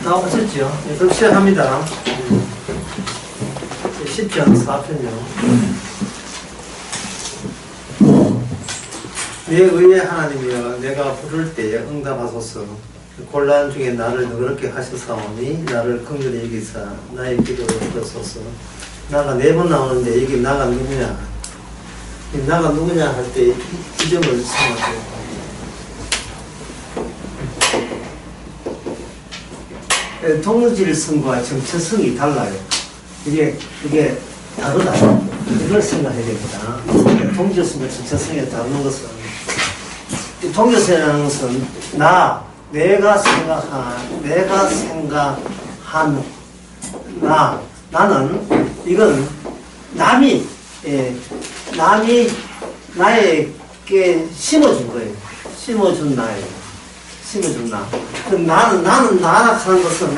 다 오셨죠? 그럼 시작합니다. 10편, 4편이요. 내 의의 하나님이여, 내가 부를 때에 응답하소서. 곤란 중에 나를 너그럽게 하셨사오니 나를 긍휼히 여기사 나의 기도를 들으소서. 나가 4번 나오는데 이게 나가 누구냐? 나가 누구냐 할 때 이 점을 생각해요. 동질성과 정체성이 달라요. 이게 다르다. 이걸 생각해야 됩니다. 동질성과 정체성이 다른 것은, 동질성이라는 것은 내가 생각한 나는, 이건 남이 나에게 심어준 거예요. 심어준 나예요. 심어준 나. 나는 나라 하는 것은,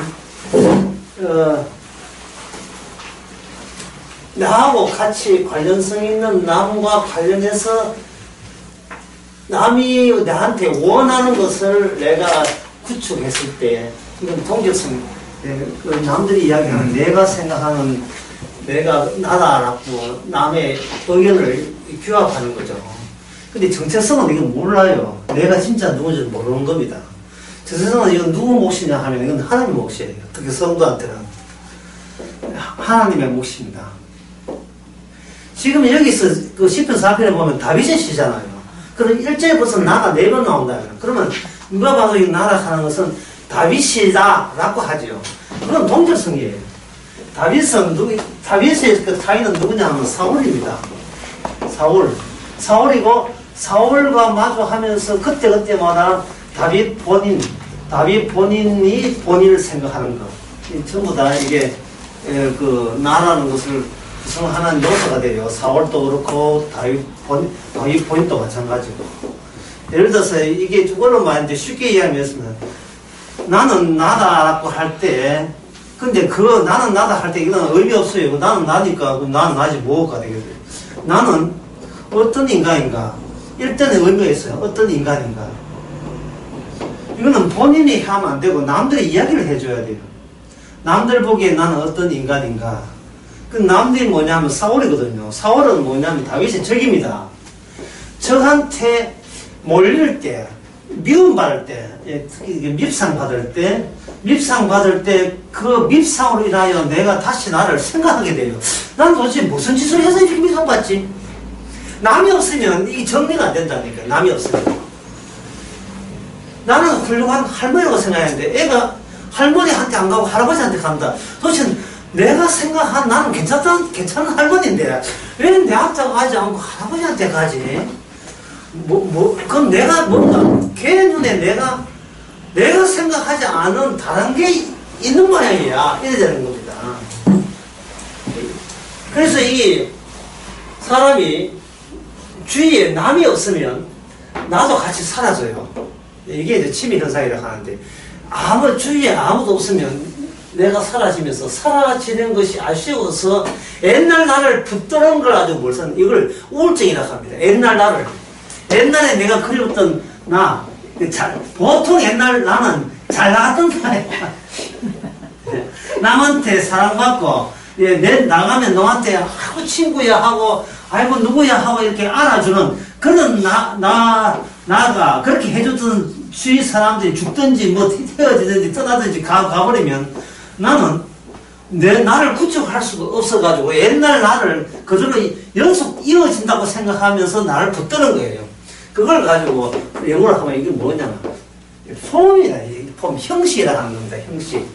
나하고 같이 관련성 있는 남과 관련해서 남이 나한테 원하는 것을 내가 구축했을 때, 이건 동질성, 남들이 이야기하는 내가 생각하는 내가 나다라고 남의 의견을 규합하는 거죠. 근데 정체성은 이건 몰라요. 내가 진짜 누군지 모르는 겁니다. 정체성은 이건 누구 몫이냐 하면 이건 하나님의 몫이에요. 특히 성도한테는 하나님의 몫입니다. 지금 여기서 그 10편 4편에 보면 다윗의 시잖아요. 그럼 1절에 벌써 나가 4번 나온다. 그러면 누가 봐도 이 나라 하는 것은 다윗이다 라고 하죠. 그건 동질성이에요. 다윗의 그 타인은 누구냐 하면 사울입니다. 사울이고, 사울과 마주하면서 그때마다 다윗 본인이 본인을 생각하는 것. 전부 다 이게, 나라는 것을 구성하는 요소가 돼요. 사울도 그렇고, 다윗 본인도 마찬가지고. 예를 들어서 이게 이걸로 말인데 쉽게 이해하면, 나는 나다라고 할 때, 근데 나는 나다 할 때 이건 의미 없어요. 나는 나니까, 나는 나지 뭐가 되겠어요. 나는 어떤 인간인가? 일단은 의미가 있어요. 어떤 인간인가? 이거는 본인이 하면 안 되고 남들이 이야기를 해줘야 돼요. 남들 보기에 나는 어떤 인간인가? 그 남들이 뭐냐면 사울이거든요. 사울은 뭐냐면 다윗의 적입니다. 적한테 몰릴 때, 미움받을 때, 특히 밉상받을 때, 그 밉상으로 인하여 내가 다시 나를 생각하게 돼요. 난 도대체 무슨 짓을 해서 이렇게 밉상받지? 남이 없으면 이게 정리가 안 된다니까, 남이 없으면. 나는 훌륭한 할머니라고 생각했는데, 애가 할머니한테 안 가고 할아버지한테 간다. 도대체 내가 생각한 나는 괜찮은 할머니인데, 왜 내한테 가지 않고 할아버지한테 가지? 그럼 내가 뭔가, 걔 눈에 내가 생각하지 않은 다른 게 있는 모양이야. 이래야 되는 겁니다. 그래서 이 사람이 주위에 남이 없으면 나도 같이 사라져요. 이게 이제 치밀현상이라고 하는데, 주위에 아무도 없으면 내가 사라지면서 사라지는 것이 아쉬워서 옛날 나를 붙드는 걸 아주 이걸 우울증이라고 합니다. 옛날에 내가 그리웠던 보통 옛날 나는 잘 나갔던 나야. 남한테 사랑받고, 나가면 너한테 하고 친구야 하고, 아이고 누구야 하고 이렇게 알아주는 그런 나가 그렇게 해줬던 주위 사람들이 죽든지 헤어지든지 떠나든지 가버리면 나는 나를 구축할 수가 없어가지고 옛날 나를 그대로 연속 이어진다고 생각하면서 나를 붙드는 거예요. 그걸 가지고 영어로 하면 이게 뭐냐면 폼이야. 폼, 형식이라 하는 겁니다. 형식.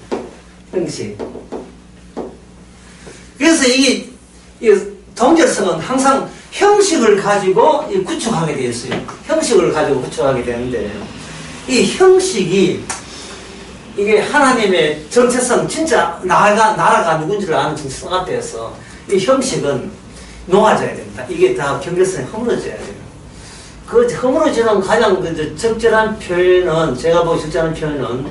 그래서 이 동질성은 항상 형식을 가지고 구축하게 되어 있어요. 형식을 가지고 구축하게 되는데, 이 형식이 이게 하나님의 정체성, 진짜 나라가 누군지를 아는 정체성 앞에서 이 형식은 놓아져야 됩니다. 이게 다 경계선에 허물어져야 돼요. 그 허물어지는 가장 적절한 표현은, 제가 보기 적절한 표현은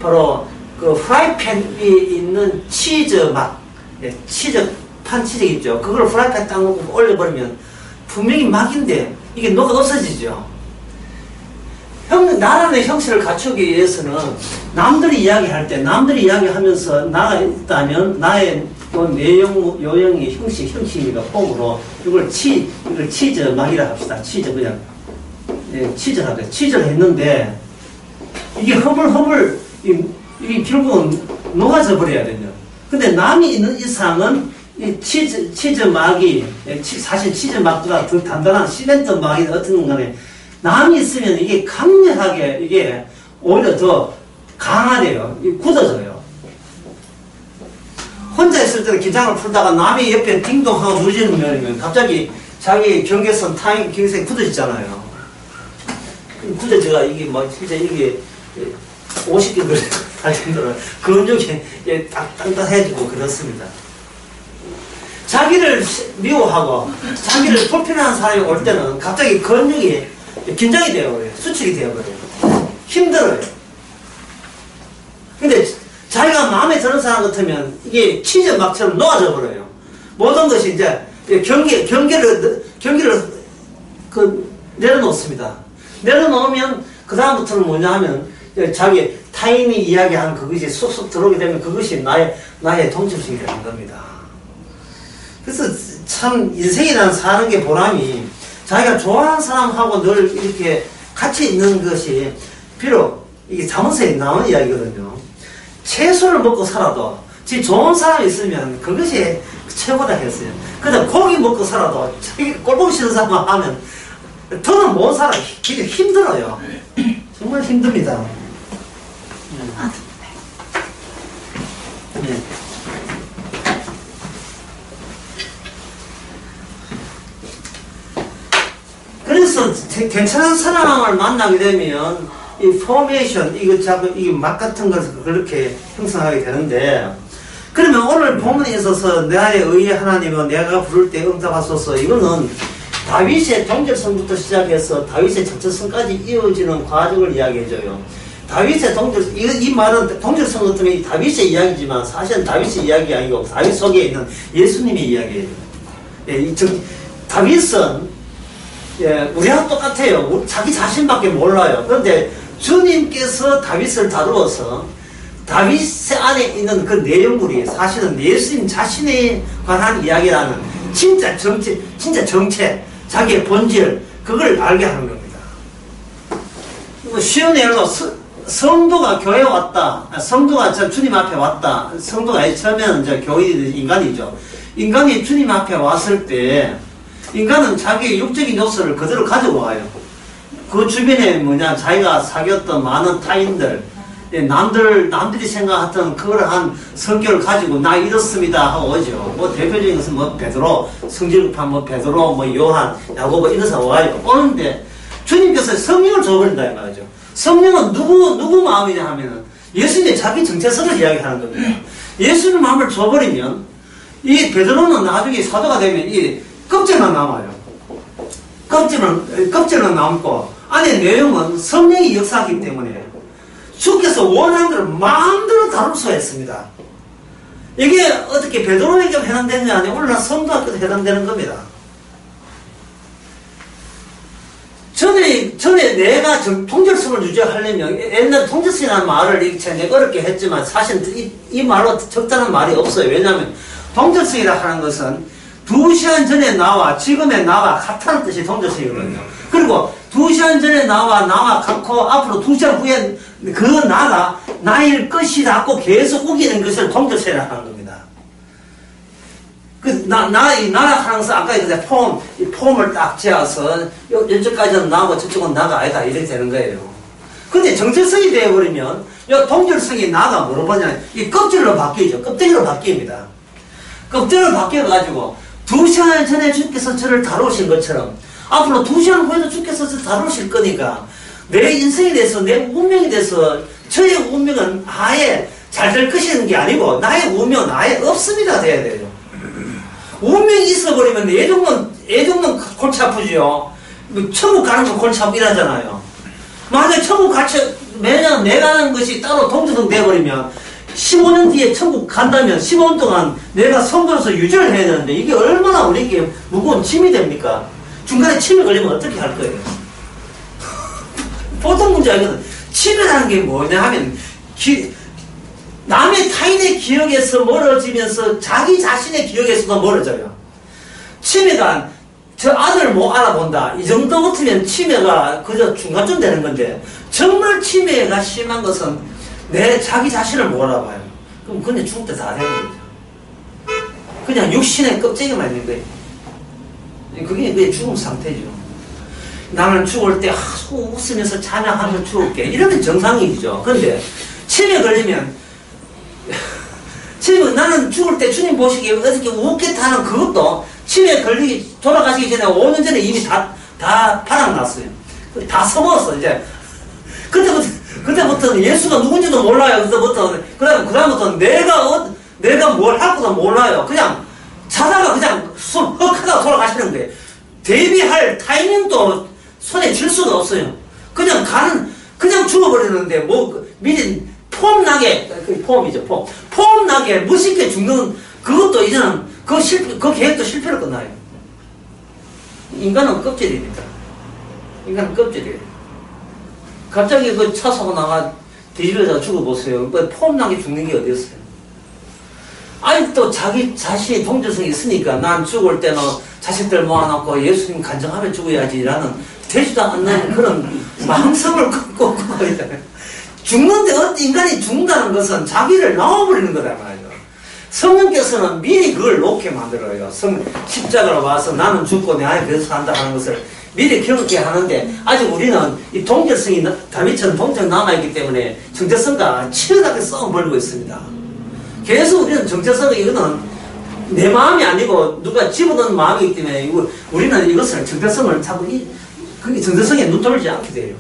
바로 그 프라이팬 위에 있는 치즈 맛, 치즈 있죠. 그걸 프라이팬 딱 놓고 올려버리면 분명히 막인데 이게 노가 없어지죠. 나라의 형식을 갖추기 위해서는 남들이 이야기할 때, 남들이 이야기하면서 나가 있다면 나의 내용, 요령이 형식이가 폼으로 이걸 치즈막이라 합시다. 그냥, 치즈하다. 치즈를 했는데, 이게 허물허물, 이게 결국은 녹아져 버려야 되죠. 근데 남이 있는 이상은 이 치즈막이, 사실 치즈막보다 더 단단한 시멘트 막이 어떤 간에 남이 있으면 이게 강력하게, 이게 오히려 더 강하대요. 굳어져요. 혼자 있을 때는 긴장을 풀다가 남이 옆에 딩동하고 누지는 면이면 갑자기 자기 경계선 타임 경계선이 굳어지잖아요. 굳어져가 이게 뭐 진짜 이게 50개 그래 달린다는 근육이 땅땅해지고 그렇습니다. 자기를 미워하고 자기를 불편한 사람이 올 때는 갑자기 근육이 긴장이 되어버려요. 수축이 되어버려요. 힘들어요. 근데 자기가 마음에 드는 사람 같으면 이게 치즈막처럼 녹아져 버려요. 모든 것이 이제 경계를 내려놓습니다. 내려놓으면 그 다음부터는 뭐냐 하면 자기 타인이 이야기하는 그것이 쏙쏙 들어오게 되면 그것이 나의 동정심이 되는 겁니다. 그래서 참 인생이라는 사는 게 보람이 자기가 좋아하는 사람하고 늘 이렇게 같이 있는 것이 비록 이게 자문서에 나오는 이야기거든요. 채소를 먹고 살아도 지 좋은 사람이 있으면 그것이 최고다 했어요. 근데 고기 먹고 살아도 자기 꼴보기 싫은 사람만 하면 더는 못 살아. 되게 힘들어요. 정말 힘듭니다. 네. 그래서 괜찮은 사람을 만나게 되면 이 포메이션, 이게 막 같은 것을 그렇게 형성하게 되는데, 그러면 오늘 본문에 있어서 나의 의의 하나님은 내가 부를 때 응답하소서, 이거는 다윗의 동질성부터 시작해서 다윗의 정체성까지 이어지는 과정을 이야기해줘요. 다윗의 이 말은 동질성 같으면 다윗의 이야기지만 사실은 다윗의 이야기가 아니고 다윗 속에 있는 예수님의 이야기예요. 다윗은 우리하고 똑같아요. 자기 자신밖에 몰라요. 그런데 주님께서 다윗을 다루어서 다윗 안에 있는 그 내용물이 사실은 예수님 자신에 관한 이야기라는 진짜 정체, 자기의 본질, 그걸 알게 하는 겁니다. 쉬운 예로 성도가 교회에 왔다. 성도가 주님 앞에 왔다. 성도가 처음에는 이제 인간이죠. 인간이 주님 앞에 왔을 때 인간은 자기의 육적인 요소를 그대로 가지고 와요. 그 주변에 자기가 사귀었던 많은 타인들, 남들이 생각했던 그러한 성격을 가지고 나 이렇습니다 하고 오죠. 뭐 대표적인 것은 베드로, 성질급한 베드로, 요한, 야고보 이런 사람 와요. 오는데 주님께서 성령을 줘버린다 이 말이죠. 성령은 누구 마음이냐 하면은 예수님의 자기 정체성을 이야기하는 겁니다. 예수님 마음을 줘버리면 이 베드로는 나중에 사도가 되면 이 껍질만 남아요. 껍질은 남고 안에 내용은 성령이 역사하기 때문에 주께서 원하는 대로 마음대로 다룰 수가 있습니다. 이게 어떻게 베드로에게 해당되느냐 아니면 오늘날 성도한테도 해당되는 겁니다. 전에 내가 통절성을 유지하려면 옛날 통절성이라는 말을 이렇게 어렵게 했지만 사실 이 말로 적절한 말이 없어요. 왜냐하면 통절성이라 하는 것은 2시간 전에 나와 지금의 나와 같다는 뜻이 통절성이거든요. 그리고 2시간 전에 나와 같고 앞으로 2시간 후에 그 나가 나일 것이라고 계속 우기는 것을 통절성이라 하는 겁니다. 이 나라 하면서 아까 이제 폼을 딱 재어서 이쪽까지는 나고 저쪽은 나가 아니다 이렇게 되는 거예요. 근데 정체성이 되어버리면 이 동절성이 나가 뭐로 보냐 이 껍질로 바뀌죠. 껍데기로 바뀝니다. 껍데기로 바뀌어가지고 2시간 전에 주께서 저를 다루신 것처럼 앞으로 2시간 후에도 주께서 저를 다루실 거니까 내 인생에 대해서 내 운명에 대해서 저의 운명은 아예 잘 될 것이라는 게 아니고 나의 운명은 아예 없습니다 돼야 돼요. 운명이 있어버리면 애정은 골치 아프지요. 천국 가는 건 골치 아프긴 하잖아요. 만약에 천국 매년 내가 하는 것이 따로 동조등 돼버리면 15년 뒤에 천국 간다면 15년 동안 내가 성도로서 유지를 해야 되는데 이게 얼마나 우리에게 무거운 짐이 됩니까? 중간에 치매 걸리면 어떻게 할 거예요? 보통 문제 아니거든. 치매라는 게 뭐냐 하면, 남의 타인의 기억에서 멀어지면서 자기 자신의 기억에서도 멀어져요. 치매가 저 아들 못 알아본다. 이 정도 같으면 치매가 그저 중간쯤 되는 건데, 정말 치매가 심한 것은 내 자기 자신을 못 알아봐요. 그럼 그냥 죽을 때 다 되는 거죠. 그냥 육신의 껍데기만 있는 거예요. 그게 죽음 상태죠. 나는 죽을 때 웃으면서 찬양하면서 죽을게. 이러면 정상이죠. 그런데 치매 걸리면 나는 죽을 때 주님 보시기에 어떻게 웃겠다는 그것도 치매 걸리기 돌아가시기 전에 5년 전에 이미 다 바닥났어요. 다 써먹었어. 이제 그때부터는 예수가 누군지도 몰라요. 그다음부터는 내가 뭘 할 것도 몰라요. 그냥 자다가 그냥 숨 헉하다가 돌아가시는 거예요. 대비할 타이밍도 손에 쥘 수가 없어요. 그냥 죽어버리는데, 미리 폼나게, 폼이죠, 폼나게 무식해 죽는 그것도 이제는 그 계획도 실패로 끝나요. 인간은 껍질입니다. 인간은 껍질이에요. 갑자기 차 사고 나가 뒤집어져 죽어보세요. 폼나게 죽는 게 어디였어요? 아니, 또 자기 자신이 동질성이 있으니까 난 죽을 때는 자식들 모아놓고 예수님 간증하며 죽어야지라는 되지도 않는 그런 망성을 끊고 있잖아요. 죽는데 인간이 죽는다는 것은 자기를 나와버리는 거다 말이죠. 성령께서는 미리 그걸 놓게 만들어요. 십자가로 와서 나는 죽고 내 안에 그래서 산다 하는 것을 미리 경험케 하는데, 아직 우리는 이 동질성이 다윗처럼 동질성 남아있기 때문에 정체성과 치열하게 싸움 벌고 있습니다. 계속 우리는 정체성이 이거는 내 마음이 아니고 누가 집어넣은 마음이기 때문에 우리는 이것을 정체성을 자꾸 그게 정체성에 눈 돌지 않게 돼요.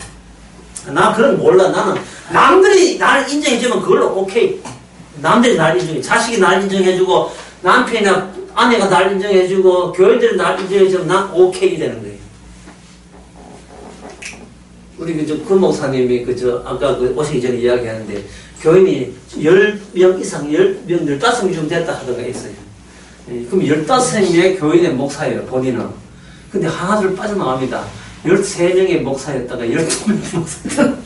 나 그런 몰라. 나는 남들이 나를 인정해주면 그걸로 오케이. 남들이 나를 인정해, 자식이 나를 인정해주고 남편이나 아내가 나를 인정해주고 교인들이 나를 인정해주면 난 오케이 되는 거예요. 우리 그 목사님이 아까 오시기 전에 이야기하는데, 교인이 10명 이상, 10명, 15명 좀 됐다 하던가 했어요. 그럼 15명의 교인의 목사예요, 본인은. 근데 하나둘 빠져나갑니다. 13명의 목사였다가 12명의 목사였다가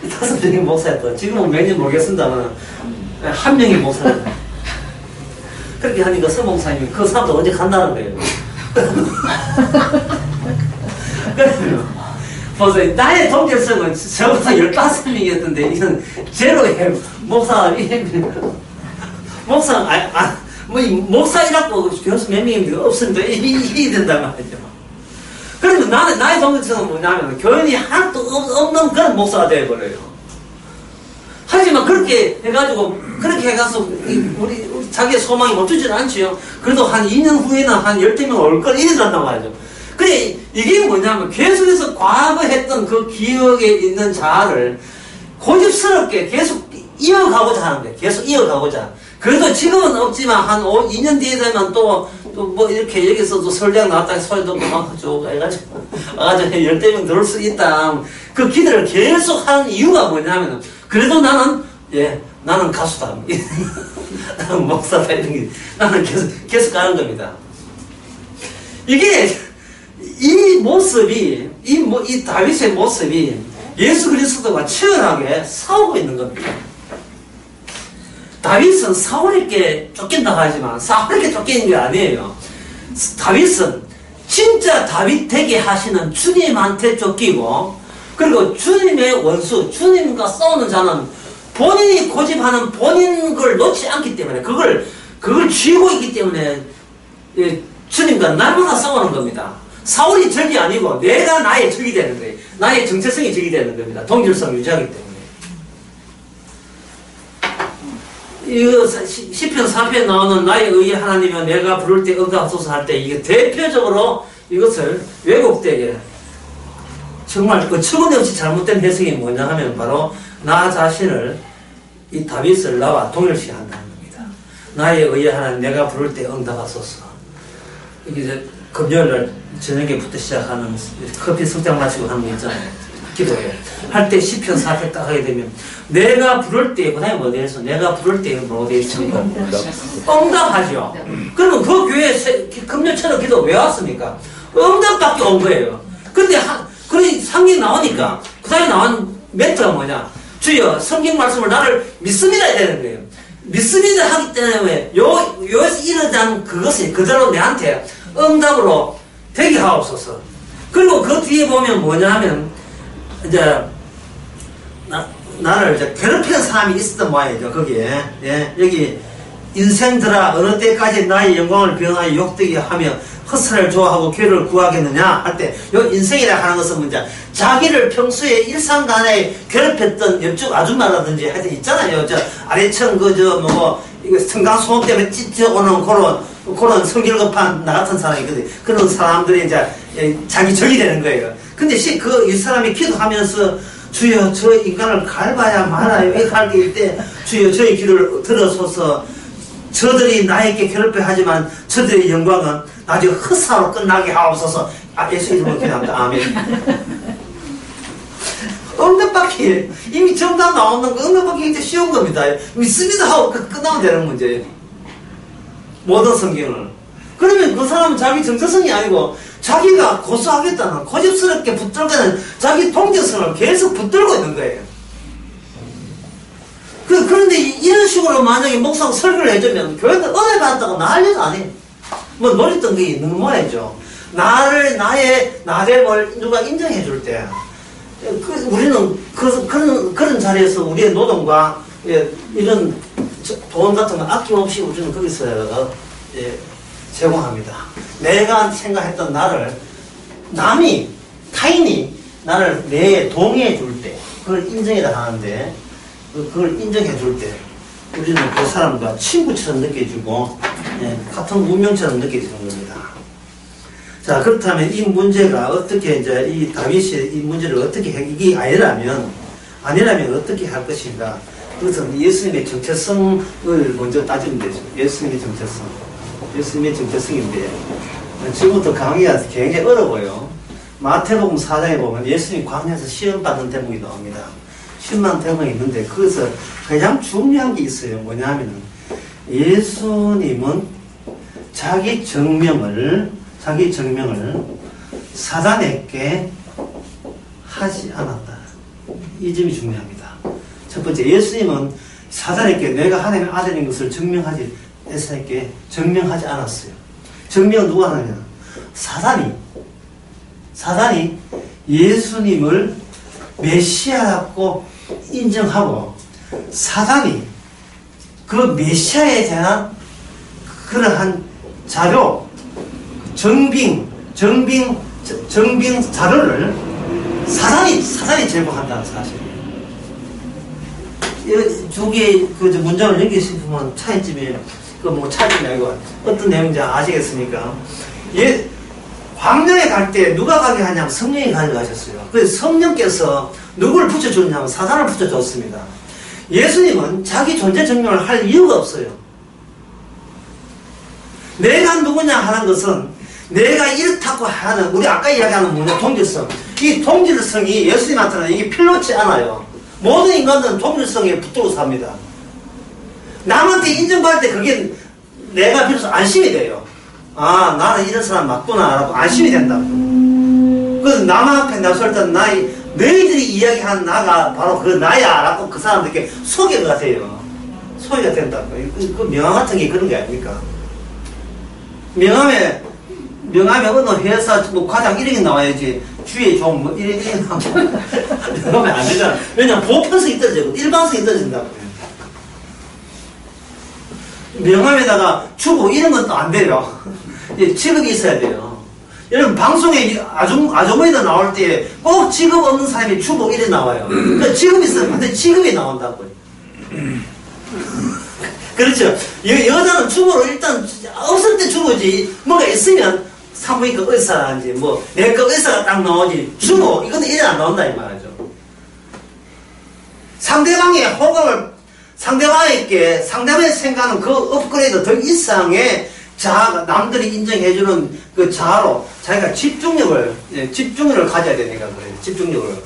5명의 목사였다가 지금은 몇 년 모르겠습니다만 한 명의 목사였다. 그렇게 하니까 서목사님이 그 사람도 언제 간다는 거예요. 보세요. 나의 동질성은 저보다 15명이었는데, 이건 제로의 목사이라고 교수 몇 명인데 없으니까 이게 된단 말이죠. 그러면 나의 동질성은 뭐냐면, 교인이 하나도 없는 그런 목사가 되어버려요. 하지만 그렇게 해가서 우리 자기의 소망이 멈추지는 않지요. 그래도 한 2년 후에는 한 10명 올 걸 이래단단 말이죠. 그래, 이게 뭐냐면 계속해서 과거 했던 그 기억에 있는 자아를 고집스럽게 계속 이어가고자 하는 거예요. 계속 이어가고자. 그래도 지금은 없지만 한 2년 뒤에 되면 또 뭐 이렇게 여기서도 설령 나왔다 소리 듣고 막 쭉 해가지고 10명 들어올 수 있다. 그 기대를 계속 하는 이유가 뭐냐면, 그래도 나는 가수다. 나는 목사다. 이런 게 나는 계속 가는 겁니다. 이게 이 모습이, 이 다윗의 모습이 예수 그리스도와 치열하게 싸우고 있는 겁니다. 다윗은 사울에게 쫓긴다고 하지만 사울에게 쫓기는 게 아니에요. 다윗은 진짜 다윗 되게 하시는 주님한테 쫓기고, 그리고 주님의 원수, 주님과 싸우는 자는 본인이 고집하는 본인 걸 놓지 않기 때문에, 그걸 쥐고 있기 때문에 주님과 날마다 싸우는 겁니다. 사울이 적이 아니고 내가 나의 적이 되는 거예요. 나의 정체성이 적이 되는 겁니다. 동질성 유지하기 때문에. 이거 시편 4편에 나오는 나의 의의 하나님은 내가 부를 때 응답하소서 할 때, 이게 대표적으로 이것을 왜곡되게 정말 어처구니없이 잘못된 해석이 뭐냐 하면 바로 나 자신을, 이 다윗을 나와 동일시 한다는 겁니다. 나의 의의 하나님 내가 부를 때 응답하소서. 이게 이제 금요일날 저녁에부터 시작하는 커피 석장 마시고 하는 거 있잖아요. 기도해요. 할 때 시편 4편 딱 하게 되면 내가 부를 때, 그 다음에 뭐 되겠어? 내가 부를 때 뭐가 되겠습니까? 응답하죠. 그러면 그 교회에 금요일처럼 기도 왜 왔습니까? 응답밖에 온 거예요. 근데 그런 상징이 나오니까 그 다음에 나온 멘트가 뭐냐? 주여 성경 말씀을 나를 믿습니다 해야 되는 거예요. 믿습니다 하기 때문에 요에서 이르자는 그것이 그대로 내한테 응답으로 되게 하옵소서. 그리고 그 뒤에 보면 뭐냐 하면 이제 나를 이제 괴롭히는 사람이 있었던 모양이죠. 거기에 여기 인생들아 어느 때까지 나의 영광을 변하여 욕되게 하며 헛살을 좋아하고 괴를 구하겠느냐 할 때 요 인생이라 하는 것은 문제 자기를 평소에 일상간에 괴롭혔던 옆집 아줌마라든지 하여튼 있잖아요. 저 아래층 이거 성강소음 때문에 찢어오는 그런 성질급한 나 같은 사람이 있거든. 그런 사람들이 이제 자기 적이 되는 거예요. 근데 이 사람이 기도하면서 주여 저 인간을 갈봐야 말아요. 이렇게 할 때 주여 저의 기도를 들어서서 저들이 나에게 괴롭혀 하지만 저들의 영광은 나중에 헛사로 끝나게 하옵소서. 예수 이름으로 기도합니다. 아멘. 응답받기 이미 정답 나오는 거 응답받기 굉장히 쉬운 겁니다. 믿습니다 하고 끝나면 되는 문제예요. 모든 성경을. 그러면 그 사람은 자기 정체성이 아니고 자기가 고소하겠다는 고집스럽게 붙들고는 자기 동정성을 계속 붙들고 있는 거예요. 그런데 이런 식으로 만약에 목사가 설교를 해주면 교회들 은혜 받았다고 난리도 아니에요. 뭐 놀랬던 게 있는 모양이죠. 나됨을 누가 인정해 줄 때, 우리는 그런 자리에서 우리의 노동과 이런 돈 같은 거 아낌없이 우리는 거기서 제공합니다. 내가 생각했던 나를 타인이 나를 동의해 줄 때, 그걸 인정해라 하는데, 그걸 인정해 줄 때 우리는 그 사람과 친구처럼 느껴지고 같은 운명처럼 느껴지는 겁니다. 자, 그렇다면 이 문제가 어떻게 이제 이 다윗이 이 문제를 어떻게 이게 아니라면 어떻게 할 것인가? 그것은 예수님의 정체성을 먼저 따지면 되죠. 예수님의 정체성인데 지금부터 강의가 굉장히 어려워요. 마태복음 4장에 보면 예수님 광야에서 시험 받는 대목이 나옵니다. 신만 대목이 있는데 거기서 가장 중요한 게 있어요. 뭐냐면은 예수님은 자기 정명을 사단에게 하지 않았다. 이 점이 중요합니다. 첫 번째, 예수님은 사단에게 내가 하나님의 아들인 것을 사단에게 증명하지 않았어요. 증명은 누가 하느냐? 사단이 예수님을 메시아라고 인정하고 사단이 그 메시아에 대한 그러한 자료, 정빙 자료를 사단이 제공한다는 사실이에요. 두 개의 문장을 여기 싶으면 차이점이 차이점이 아니고 어떤 내용인지 아시겠습니까? 광야에 갈 때 누가 가게 하냐면 성령이 가져가셨어요. 그래서 성령께서 누구를 붙여줬냐면 사단을 붙여줬습니다. 예수님은 자기 존재 증명을 할 이유가 없어요. 내가 누구냐 하는 것은 내가 이렇다고 하는 우리 아까 이야기하는 동질성. 이 동질성이 예수님한테는 이게 필요치 않아요. 모든 인간들은 동질성에 붙들고 삽니다. 남한테 인정받을 때 그게 내가 비로소 안심이 돼요. 아, 나는 이런 사람 맞구나 라고 안심이 된다고. 그래서 남 앞에 나설 때 너희들이 이야기한 나가 바로 그 나야 라고 그 사람들에게 소개가 돼요. 소개가 된다고. 그 명함 같은 게 그런 게 아닙니까? 명함에 어느 회사 과장 이름이 나와야지 주위에 좀 이름이 나오면 명함에 안 되잖아. 왜냐면 보편성이 떨어지고 일반성이 떨어진다고. 명함에다가 주고 이런 건 또 안 돼요. 직업이 있어야 돼요. 여러분 방송에 아주머니도 나올 때 꼭 직업 없는 사람이 주고 이래 나와요. 그러니까 직업이 있으면 반드시 직업이 나온다고요. 그렇죠. 여자는 주부로 일단 없을 때 주부지 뭐가 있으면 산부인과 의사라든지 내과 의사가 딱 나오지 주부 이거는 이래 안 나온다 이 말이죠. 상대방의 호감을 상대방에게 생각하는 그 업그레이드 더 이상의 자아가 남들이 인정해주는 그 자아로 자기가 집중력을 가져야 되니까 그래요. 집중력을.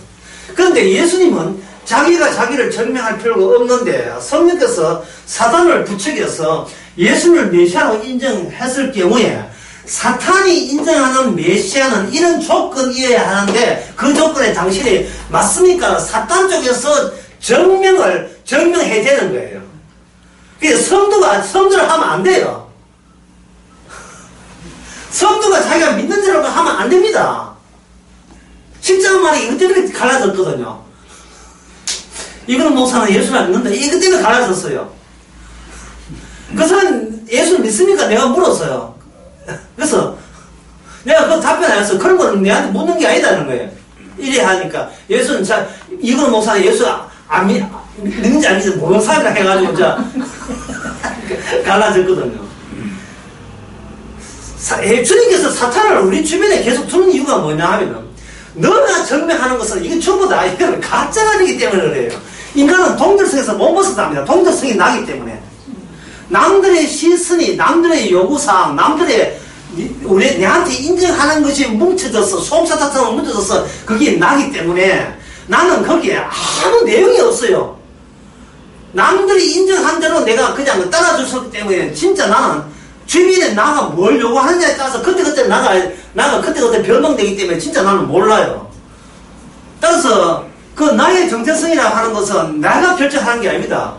그런데 예수님은 자기가 자기를 증명할 필요가 없는데 성령께서 사단을 부추겨서 예수를 메시아로 인정했을 경우에 사탄이 인정하는 메시아는 이런 조건이어야 하는데 그 조건에 당신이 맞습니까? 사탄 쪽에서 증명해야 되는 거예요. 그래서 성도를 하면 안 돼요. 성도가 자기가 믿는 대로 하면 안 됩니다. 십자가 말이 이것 때문에 갈라졌거든요. 이거는 목사는 예수를 안 믿는다. 이것 때문에 갈라졌어요. 그 사람 예수를 믿습니까? 내가 물었어요. 그래서 내가 그 답변 안 했어. 그런 거는 내한테 묻는 게 아니다는 거예요. 이래 하니까 예수는 이거는 목사는 예수 안 믿는지 안 믿는지 모르는 사람이라 해가지고 갈라졌거든요. 주님께서 사탄을 우리 주변에 계속 두는 이유가 뭐냐 하면은 너가 증명하는 것은 이게 전부 다 이거는 가짜가 되기 때문에 그래요. 인간은 동질성에서 못 벗어납니다. 동질성이 나기 때문에 남들의 시선이, 남들의 요구사항, 남들의 내한테 인정하는 것이 뭉쳐져서 솜사탕처럼 뭉쳐져서 그게 나기 때문에 나는 거기에 아무 내용이 없어요. 남들이 인정한 대로 내가 그냥 따라줄 수 있기 때문에 진짜 나는 주변에 나가 뭘 요구하느냐에 따라서 그때그때 나가 그때그때 변동되기 때문에 진짜 나는 몰라요. 따라서 그 나의 정체성이라고 하는 것은 내가 결정하는 게 아닙니다.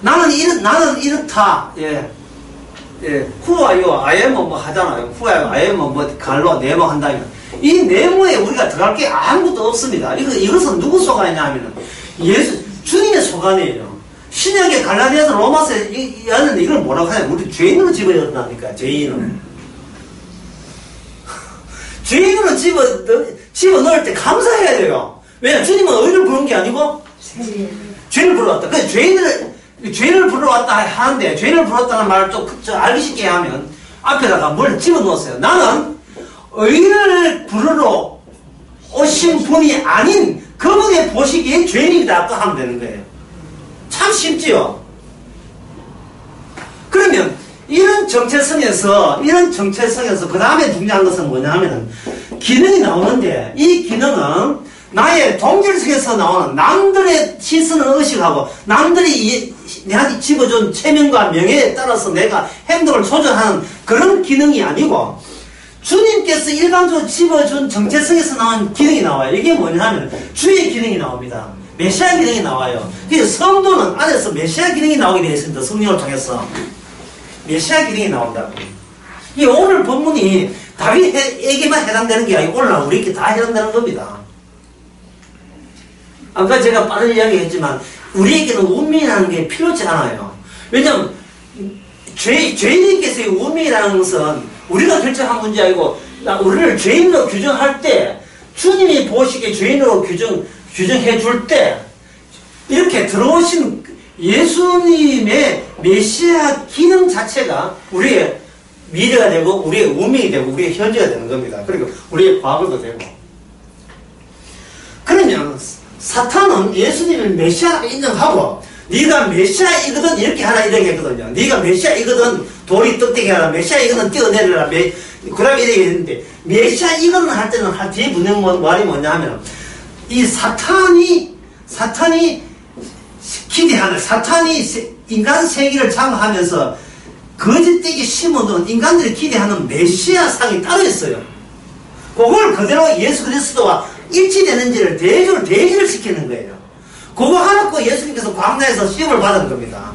나는 이렇다. 후와요, 아예모 뭐 하잖아요. 후와요, 아예모 뭐 갈로 네모 한다. 이 네모에 우리가 들어갈 게 아무것도 없습니다. 이것은 누구 소관이냐 하면은 주님의 소관이에요. 신약의 갈라디아서 로마서에 하는데 이걸 뭐라고 하냐? 우리 죄인으로 집어넣는다니까, 죄인으로. 죄인으로 집어넣을 때 감사해야 돼요. 왜냐? 주님은 의를 부른 게 아니고 죄를 불러왔다. 그래서 죄를 불러왔다 하는데, 죄를 불렀다는 말을 좀 알기 쉽게 하면 앞에다가 뭘 집어넣었어요. 나는 의를 부르러 오신 분이 아닌 그분의 보시기에 죄인이다 또 하면 되는 거예요. 참 쉽지요. 그러면 이런 정체성에서 그 다음에 중요한 것은 뭐냐 하면은 기능이 나오는데, 이 기능은 나의 동질성에서 나오는 남들의 시선을 의식하고 남들이 내한테 집어준 체면과 명예에 따라서 내가 행동을 조절하는 그런 기능이 아니고 주님께서 일반적으로 집어준 정체성에서 나온 기능이 나와요. 이게 뭐냐 하면 주의 기능이 나옵니다. 메시아 기능이 나와요. 그래서 성도는 안에서 메시아 기능이 나오게 되어 있습니다. 성령을 통해서 메시아 기능이 나온다고. 이 오늘 본문이 다윗에게만 해당되는 게 아니고 오늘 우리에게 다 해당되는 겁니다. 아까 제가 빠른 이야기 했지만 우리에게는 운명이라는 게 필요치 않아요. 왜냐하면 죄인께서의 운명이라는 것은 우리가 결정한 문제 아니고 우리를 죄인으로 규정할 때 주님이 보시기에 죄인으로 규정해 줄 때 이렇게 들어오신 예수님의 메시아 기능 자체가 우리의 미래가 되고 우리의 운명이 되고 우리의 현재가 되는 겁니다. 그리고 우리의 과거도 되고. 그러면 사탄은 예수님을 메시아라고 인정하고 네가 메시아이거든 이렇게 하나 이렇게 했거든요. 네가 메시아이거든 돌이 떡대기 하라, 메시아이거든 뛰어내려라, 그 다음에 이렇게 했는데 메시아이거든 할 때는 뒤에 붙는 말이 뭐냐 하면 이 사탄이 기대하는, 사탄이 인간 세계를 장악하면서 거짓되게 심어둔 인간들이 기대하는 메시아 상이 따로 있어요. 그걸 그대로 예수 그리스도와 일치되는지를 대조를 시키는 거예요. 그거 하나고 예수님께서 광야에서 시험을 받은 겁니다.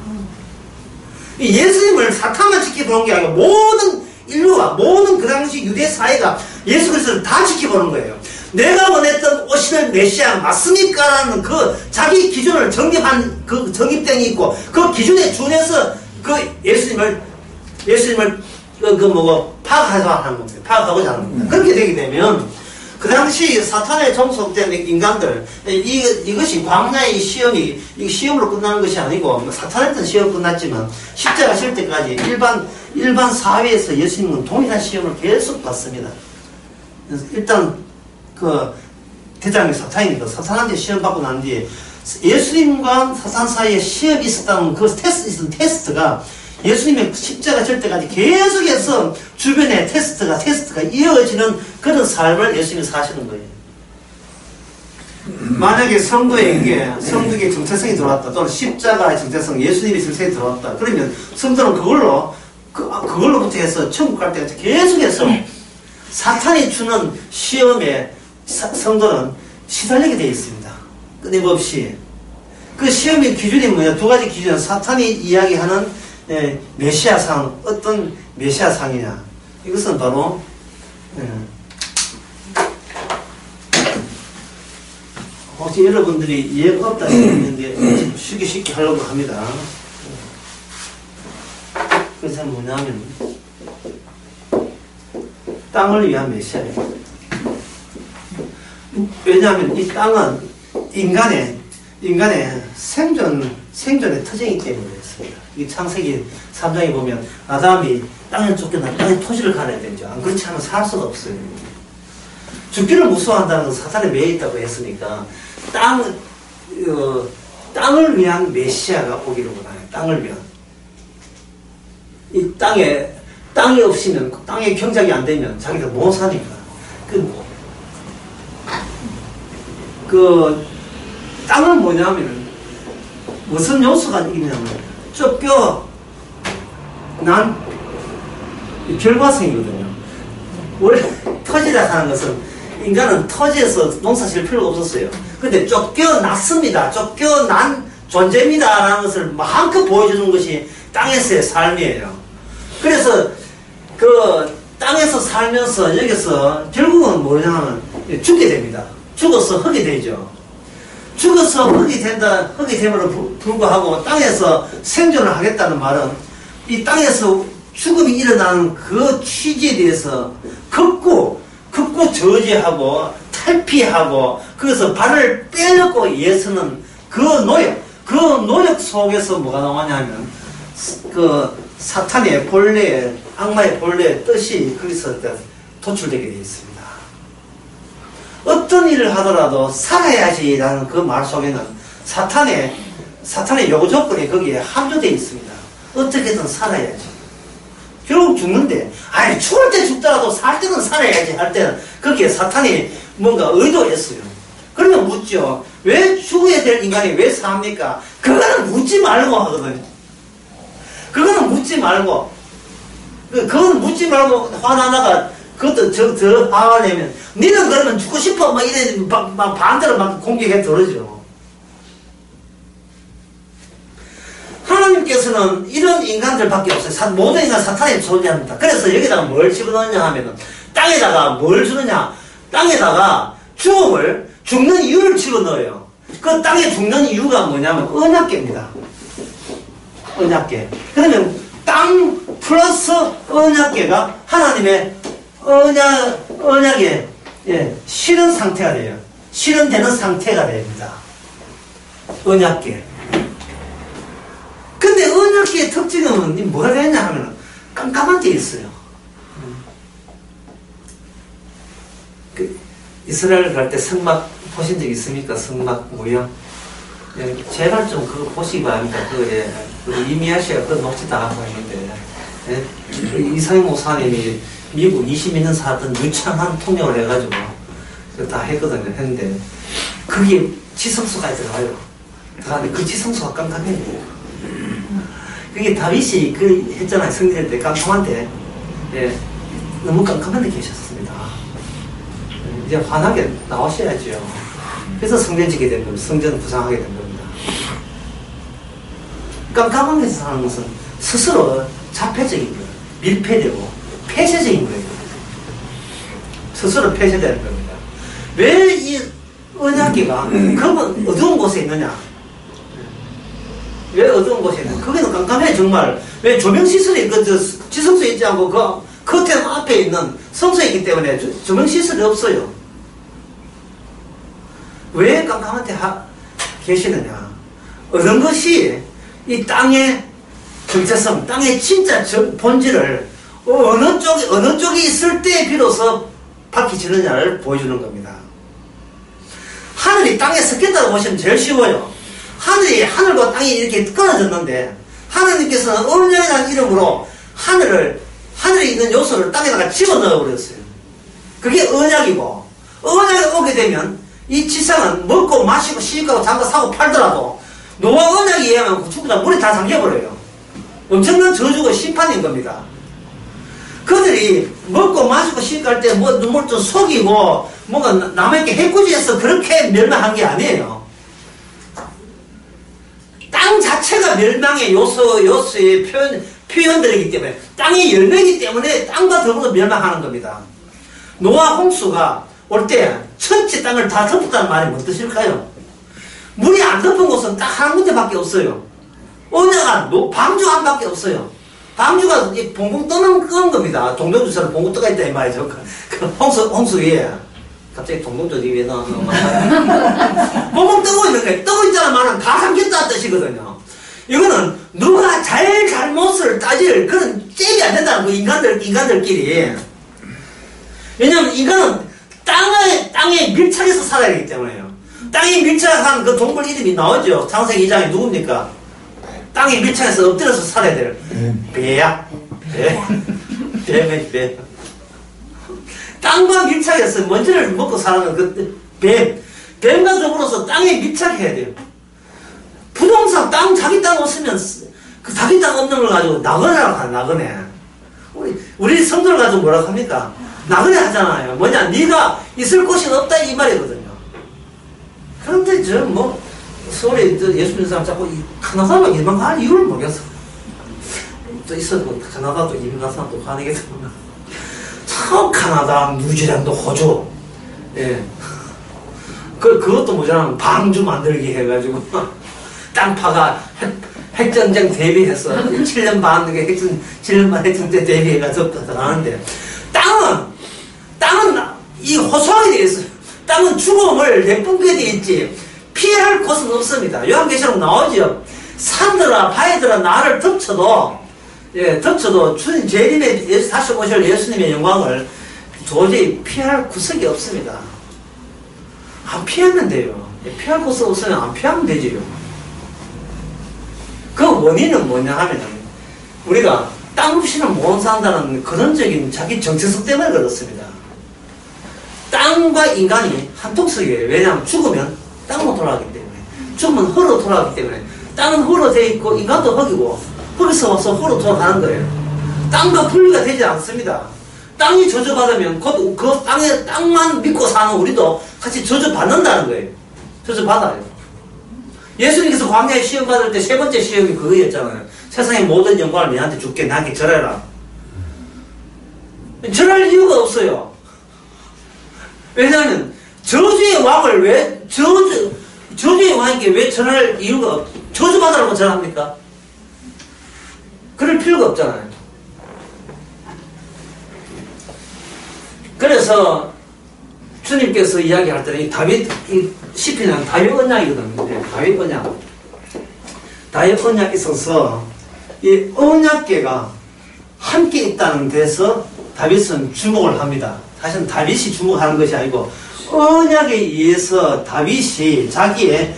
예수님을 사탄만 지켜보는 게 아니고 모든 인류가, 모든 그 당시 유대 사회가 예수 그리스도를 다 지켜보는 거예요. 내가 원했던 오시는 메시아 맞습니까? 라는 그 자기 기준을 정립한 그 정립땡이 있고 그 기준에 준해서 그 예수님을 파악하고자 하는 겁니다. 파악하고자 하는 겁니다. 그렇게 되게 되면 그 당시 사탄에 종속된 인간들, 이것이 광야의 시험이, 시험으로 끝나는 것이 아니고, 사탄했던 시험 끝났지만, 십자가 질 때까지 일반 사회에서 예수님은 동일한 시험을 계속 받습니다. 그래서 일단, 대장이 사탄이니까, 사탄한테 시험 받고 난 뒤에, 예수님과 사탄 사이에 시험이 있었다는 그 테스트가, 예수님의 십자가 질 때까지 계속해서 주변에 테스트가 이어지는 그런 삶을 예수님이 사시는 거예요. 만약에 성도에게 정체성이 들어왔다, 또는 십자가의 정체성, 예수님의 정체성이 들어왔다, 그러면 성도는 그걸로 그 그걸로부터 해서 천국 갈 때까지 계속해서 사탄이 주는 시험에 성도는 시달리게 되어 있습니다. 끊임없이. 그 시험의 기준이 뭐냐? 두 가지 기준. 사탄이 이야기하는 메시아상, 어떤 메시아상이냐? 이것은 바로 혹시 여러분들이 이해가 없다 했는데 쉽게 하려고 합니다. 그것은 뭐냐면 땅을 위한 메시아예요. 왜냐하면 이 땅은 인간의 생존의 터전이기 때문에 그렇습니다. 이 창세기 3장에 보면 아담이 땅에 쫓겨나 땅에 토지를 갈아야 되죠. 안 그렇지 않으면 살 수가 없어요. 죽기를 무서워한다는 건 사탄에 매여 있다고 했으니까 땅을 위한 메시아가 오기를 원해요. 땅을 위한. 이 땅이 없으면, 땅에 경작이 안 되면 자기가 못 사니까. 땅은 뭐냐면, 무슨 요소가 있냐면, 쫓겨 난 결과성이거든요. 원래 터지라 하는 것은 인간은 터지에서 농사 지을 필요가 없었어요. 근데 쫓겨났습니다. 쫓겨난 존재입니다. 라는 것을 마음껏 보여주는 것이 땅에서의 삶이에요. 그래서 땅에서 살면서 여기서 결국은 뭐냐면 죽게 됩니다. 죽어서 흙이 되죠. 죽어서 흙이 됨으로 불구하고 땅에서 생존을 하겠다는 말은 이 땅에서 죽음이 일어나는 그 취지에 대해서 극구 저지하고 탈피하고 거기서 발을 빼려고 위해서는 그 노력 속에서 뭐가 나오냐면 사탄의 본래, 악마의 본래의 뜻이 거기서 도출되게 되어 있습니다. 어떤 일을 하더라도 살아야지라는 그 말 속에는 사탄의 요구 조건이 거기에 함유되어 있습니다. 어떻게든 살아야지. 결국 죽는데, 죽을 때 죽더라도 살 때는 살아야지 할 때는 거기에 사탄이 뭔가 의도했어요. 그러면 묻죠. 왜 죽어야 될 인간이 왜 삽니까? 그거는 묻지 말고 하거든요. 그거는 묻지 말고 화나다가 그것도 더 화가 내면 니는 그러면 죽고 싶어 막 이래 막 반대로 막 공격해 들어오죠. 하나님께서는 이런 인간들밖에 없어요. 모든 인간 사탄이 존재합니다. 그래서 여기다가 뭘 집어넣느냐 하면은 땅에다가 뭘 주느냐? 땅에다가 죽는 이유를 집어넣어요. 그 땅에 죽는 이유가 뭐냐면 언약궤입니다. 언약궤. 그러면 땅 플러스 언약궤가 하나님의 언약에 실현 상태가 돼요. 실현되는 상태가 됩니다. 언약궤. 근데 언약궤의 특징은 뭐가 되냐 하면 깜깜한 데 있어요. 이스라엘 갈 때 성막 보신 적 있습니까? 성막 모형. 제발 좀 그거 보시기 바랍니다. 이미아 씨가 그 녹취 당하고 있는데, 이상희 목사님이 미국 20년 살았던 유창한 통역을 해가지고 다 했는데, 그게 지성소까지 들어가요. 들어가는데 그 지성소가 깜깜해요. 그게 다윗이 했잖아요. 성전일 때 깜깜한데, 너무 깜깜한데 계셨습니다. 이제 환하게 나오셔야죠. 그래서 성전 짓게 된 겁니다. 성전 구상하게 된 겁니다. 깜깜한 데서 사는 것은 스스로 자폐적인 거예요. 밀폐되고 폐쇄적인 거예요. 스스로 폐쇄되는 겁니다. 왜 이 언약궤가 그러면 어두운 곳에 있느냐? 왜 어두운 곳에 있느냐? 거기는 깜깜해 정말. 왜 조명시설이 지성소에 있지 않고 그 커튼 앞에 있는 성소에 있기 때문에 조명시설이 없어요. 왜 깜깜한 데 계시느냐? 어떤 것이 이 땅의 정체성, 땅의 진짜 본질을 어느 쪽에 있을 때 비로소 밝혀지느냐를 보여주는 겁니다. 하늘이 땅에 섞였다고 보시면 제일 쉬워요. 하늘과 땅이 이렇게 끊어졌는데 하나님께서는 언약이라는 이름으로 하늘에 있는 요소를 땅에다가 집어넣어 버렸어요. 그게 언약이고, 언약이 오게 되면 이 지상은 먹고 마시고 시집가고 장가 사고 팔더라도 노아 언약에 의하면 죽으다 물에 다 잠겨버려요. 엄청난 저주가 심판인 겁니다. 그들이 먹고 마시고 시갈 때 뭐 눈물 좀 속이고 뭔가 남에게 해코지해서 그렇게 멸망한 게 아니에요. 땅 자체가 멸망의 요소의 표현들이기 때문에 땅이 열매이기 때문에 땅과 더불어 멸망하는 겁니다. 노아 홍수가 올 때 전체 땅을 다 덮었다는 말이 뭔 뜻일까요? 물이 안 덮은 곳은 딱 한 군데밖에 없어요. 언약한 방주안밖에 없어요. 방주가 봉봉 떠는 겁니다. 동동주처럼 봉봉 떠가 있다 이 말이죠. 홍수 위에 갑자기 동동주이 위에 나오는 봉봉 떠고 있는 거예요. 떠고 있다는 말은 다 삼켰다는 뜻이거든요. 이거는 누가 잘못을 따질 그런 잽이 안 된다는 거 인간들끼리. 왜냐면 인간은 땅에 밀착해서 살아야 되기 때문에요. 땅에 밀착한 그 동물 이름이 나오죠. 창세기 2장에 누굽니까? 땅에 밀착해서 엎드려서 살아야 돼요. 배야. 배. 땅과 밀착해서 먼지를 먹고 사는 그 뱀과 더불어서 땅에 밀착해야 돼요. 부동산 자기 땅 없으면 그 자기 땅 없는 걸 가지고 나그네라고 하나, 나그네. 우리 성도를 가지고 뭐라고 합니까? 나그네 하잖아요. 뭐냐, 네가 있을 곳이 없다 이 말이거든요. 그런데 서울에 예수 믿는 사람 자꾸 가나다만 일만 갈 이유를 모르겠어. 또 있어도 가나다도 이민 간 사람도 가능하겠지만 참 가나다, 뉴질랜드, 호주, 예. 그것도 모자라면 방주 만들기 해가지고 땅 파가 핵전쟁 대비해서 7년 반 7년 반 핵전쟁 대비해가지고 하는데 땅은 이 호소하게 되어 있어요. 땅은 죽음을 내뿜게 되어 있지 피할 곳은 없습니다. 요한계시록 나오죠. 산들아 바위들아 나를 덮쳐도 주님 재림에 다시 오실 예수님의 영광을 도저히 피할 구석이 없습니다. 안 피하면 돼요. 피할 곳이 없으면 안 피하면 되지요. 그 원인은 뭐냐 하면 우리가 땅 없이는 못 산다는 그런적인 자기 정체성 때문에 그렇습니다. 땅과 인간이 한 통속이에요. 왜냐하면 죽으면 땅으로 돌아가기 때문에, 죽으면 흙으로 돌아가기 때문에, 땅은 흙으로 되어 있고 인간도 흙이고 흙에서 와서 흙으로 돌아가는 거예요. 땅과 분리가 되지 않습니다. 땅이 저주받으면 그 땅만 믿고 사는 우리도 같이 저주받는다는 거예요. 저주받아요. 예수님께서 광야에 시험 받을 때 세 번째 시험이 그거였잖아요. 세상의 모든 영광을 내한테 줄게, 나한테 절해라. 절할 이유가 없어요. 왜냐하면 저주의 왕을 저주의 왕에게 왜 절할 이유가 저주받으라고 절합니까? 그럴 필요가 없잖아요. 그래서 주님께서 이야기할 때는 이 시편은 다윗 언약이거든요. 다윗 언약이 있어서 이 언약궤가 함께 있다는 데서 다윗은 주목을 합니다. 사실은 다윗이 주목하는 것이 아니고 언약에 의해서 다윗이 자기의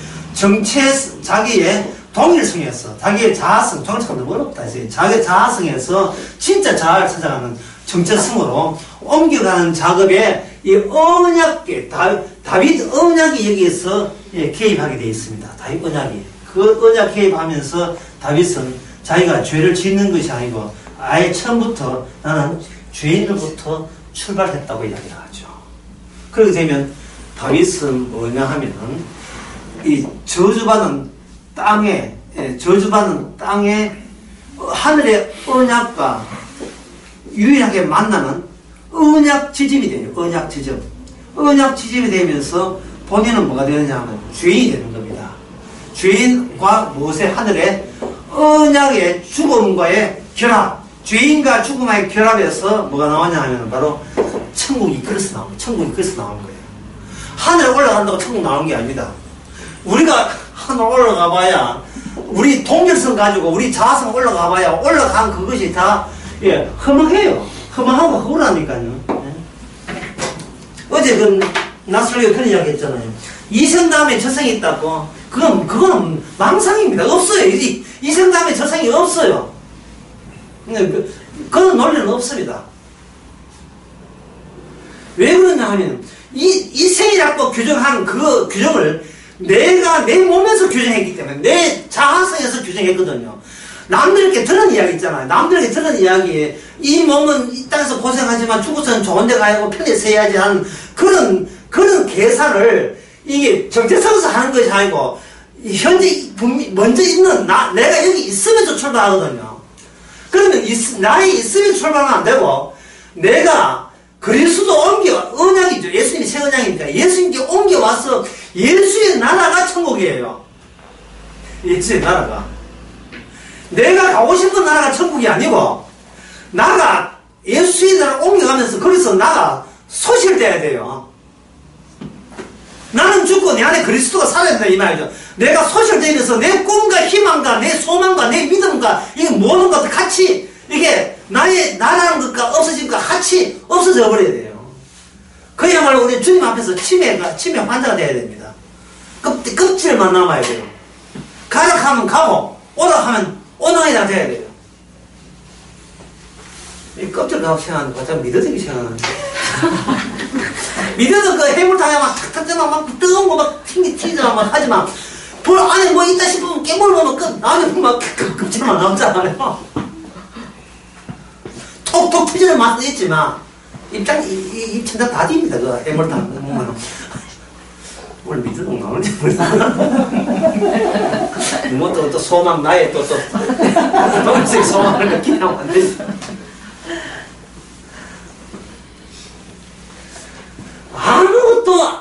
동일성에서 자기의 자아성, 정체가 너무 어렵다 했어요. 자기의 자아성에서 진짜 자아를 찾아가는 정체성으로 옮겨가는 작업에 이 언약궤, 다윗 언약이 여기에서 개입하게 되어 있습니다. 다윗 언약이. 그 언약 개입하면서 다윗은 자기가 죄를 짓는 것이 아니고 아예 처음부터 나는 죄인으로부터 출발했다고 이야기를 하죠. 그렇게 되면 다윗은 뭐냐 하면은 이 저주받은 땅에 하늘의 언약과 유일하게 만나는 언약 지짐이 돼요. 언약 지짐이 되면서 본인은 뭐가 되느냐 하면 죄인이 되는 겁니다. 죄인과 무엇의 하늘의 언약의 죽음과의 결합, 죄인과 죽음과의 결합에서 뭐가 나오냐 하면 바로 천국이 그래서 나오는 거예요. 하늘에 올라간다고 천국 나오는 게 아닙니다. 우리가 하늘 올라가 봐야 우리 동일성 가지고 우리 자아성 올라가 봐야 올라간 그것이 다 허망해요. 허망하고 허울하니까요. 어제 나설교 그런 이야기 했잖아요. 이생 다음에 저생이 있다고. 그거는 망상입니다. 없어요. 이생 다음에 저생이 없어요. 그런 논리는 없습니다. 왜 그러냐 하면 이생이라고 규정한 그 규정을 내가 내 몸에서 규정했기 때문에 내 자아성에서 규정했거든요. 남들에게 들은 이야기 있잖아요. 남들에게 들은 이야기, 이 몸은 이 땅에서 고생하지만 죽어서는 좋은 데 가야고 편히 서야지 하는 그런 계산을 이게 정체성에서 하는 것이 아니고, 현재 먼저 있는 내가 여기 있으면서 출발하거든요. 그러면 나의 있으면서 출발하면 안 되고, 내가 그리스도 언약이죠. 예수님이 새 언약이니까 예수님께 옮겨와서 예수의 나라가 천국이에요. 예수의 나라가. 내가 가고 싶은 나라가 천국이 아니고, 나가 예수의 나라를 옮겨가면서 거기서 나가 소실돼야 돼요. 나는 죽고 내 안에 그리스도가 살아야 된다 이 말이죠. 내가 소실되면서 내 꿈과 희망과 내 소망과 내 믿음과 이 모든 것들 같이 이게 나라는 것과 없어진 것과 같이 없어져 버려야 돼요. 그야말로 우리 주님 앞에서 치매 환자가 돼야 됩니다. 껍질만 남아야 돼요. 가라 하면 가고 오라 하면 오나이나 돼야 돼요. 이 껍질 가고 생각하는 거 참 믿어지기 생각하는데 믿어서 그 해물탕에 막 탁탁 뜨면 막 뜨거운 거 막 튀기잖아 막 하지만 볼 안에 뭐 있다 싶으면 깨물 보면 안에 막 껍질만 남잖아요. 톡톡 튀지는 맛은 있지만 입천장 다 뒤입니다. 그 해물탕 먹으면 오늘 믿어도 나오는지 몰라. 뭐 또 소망 나의 또 동생 소망을 갖게 하면 안 되지. 아무것도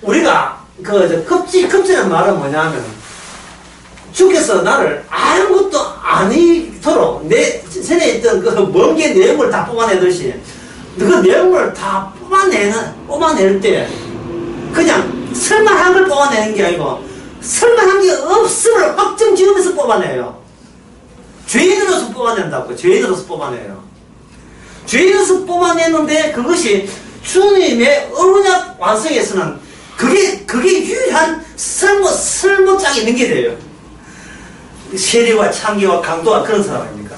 우리가 급지는 말은 뭐냐면 주께서 나를 아무것도 아니도록 내 전에 있던 그 먼 게 내용을 다 뽑아내듯이 그 내용을 다 뽑아낼 때 그냥 설마한 걸 뽑아내는 게 아니고 설마한 게 없음을 확정 지으면서 뽑아내요. 죄인으로서 뽑아낸다고. 죄인으로서 뽑아내요. 죄인으로서 뽑아내는데 그것이 주님의 언약 완성에서는 그게 유일한 설모짝이 있는 게 돼요. 세리와 창기와 강도와 그런 사람 아닙니까?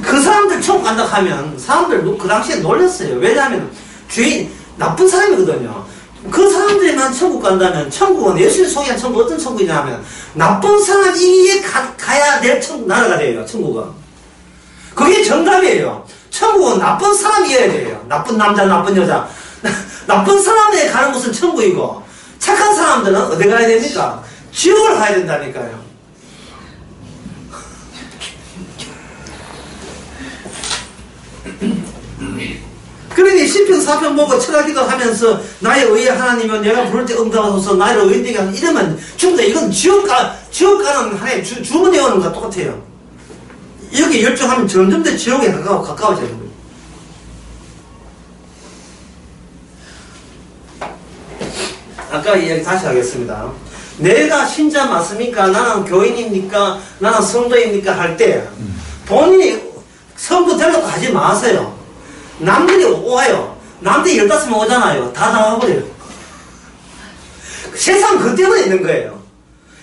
그 사람들 천국 간다 하면 사람들 그 당시에 놀랐어요. 왜냐하면 죄인 나쁜 사람이거든요. 그 사람들만 천국 간다면 천국은 예수님 소개한 천국 어떤 천국이냐 하면 나쁜 사람이 가야 될 나라가 돼요. 천국은 그게 정답이에요. 천국은 나쁜 사람이어야 돼요. 나쁜 남자 나쁜 여자 나쁜 사람에 가는 곳은 천국이고 착한 사람들은 어디 가야 됩니까? 지옥을 가야 된다니까요. 그러니 시편 4편 보고 철학기도 하면서 나의 의의 하나님은 내가 부를 때 응답하소서 나를 의인되게 하는 이러면 전부 다 이건 지옥 가는 하나의 주문에 오는 것과 똑같아요. 이렇게 열중하면 점점 더 지옥에 가까워지는 거예요. 아까 이야기 다시 하겠습니다. 내가 신자 맞습니까? 나는 교인입니까? 나는 성도입니까? 할 때 본인이 성도 되려고 하지 마세요. 남들이 와요. 남들이 15명 오잖아요. 다 나와버려요. 세상 그 때문에 있는 거예요.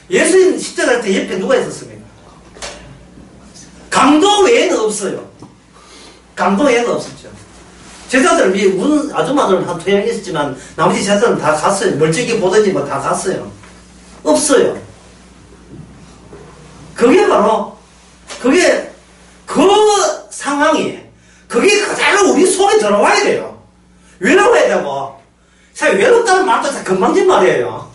예수님 십자가 할 때 옆에 누가 있었습니까? 강도 외에는 없어요. 강도 외에는 없었죠. 제자들, 우는 아줌마들은 한 두명 있었지만 나머지 제자들은 다 갔어요. 멀찍이 보든지 뭐 다 갔어요. 없어요. 그게 바로 그 상황이 그게 그대로 우리 속에 들어와야 돼요. 외로워야 되고 사실 외롭다는 말도 다 건방진 말이에요.